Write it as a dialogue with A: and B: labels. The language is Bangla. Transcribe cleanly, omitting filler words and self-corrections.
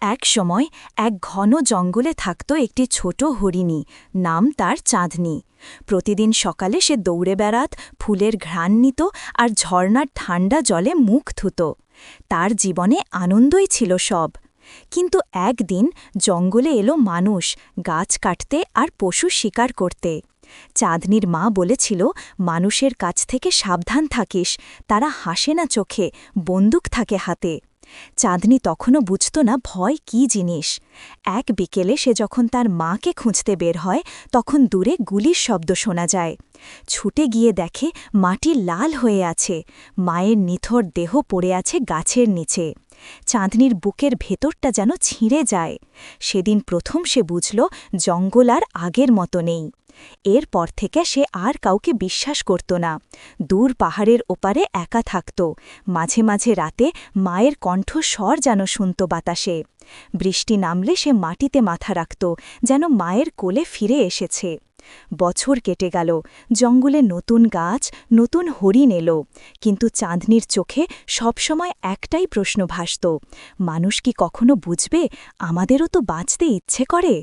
A: এক সময় এক ঘন জঙ্গলে থাকত একটি ছোট হরিণী, নাম তার চাঁদনি। প্রতিদিন সকালে সে দৌড়ে বেড়াত, ফুলের ঘ্রাণ নিত আর ঝর্ণার ঠান্ডা জলে মুখ ধুত। তার জীবনে আনন্দই ছিল সব। কিন্তু একদিন জঙ্গলে এলো মানুষ, গাছ কাটতে আর পশু শিকার করতে। চাঁদনির মা বলেছিল, মানুষের কাছ থেকে সাবধান থাকিস, তারা হাসে না চোখে, বন্দুক থাকে হাতে। চাঁদনি তখনও বুঝত না ভয় কী জিনিস। এক বিকেলে সে যখন তার মাকে খুঁজতে বের হয়, তখন দূরে গুলির শব্দ শোনা যায়। ছুটে গিয়ে দেখে মাটি লাল হয়ে আছে, মায়ের নিথর দেহ পড়ে আছে গাছের নিচে। চাঁদনির বুকের ভেতরটা যেন ছিঁড়ে যায়। সেদিন প্রথম সে বুঝল, জঙ্গল আর আগের মতো নেই। এরপর থেকে সে আর কাউকে বিশ্বাস করত না। দূর পাহাড়ের ওপারে একা থাকত, মাঝে মাঝে রাতে মায়ের কণ্ঠস্বর যেন শুনত বাতাসে। বৃষ্টি নামলে সে মাটিতে মাথা রাখত, যেন মায়ের কোলে ফিরে এসেছে। বছর কেটে গেল, জঙ্গলে নতুন গাছ, নতুন হরিণ এলো। কিন্তু চাঁদনির চোখে সবসময় একটাই প্রশ্ন ভাসত, মানুষ কি কখনো বুঝবে, আমাদেরও তো বাঁচতে ইচ্ছে করে।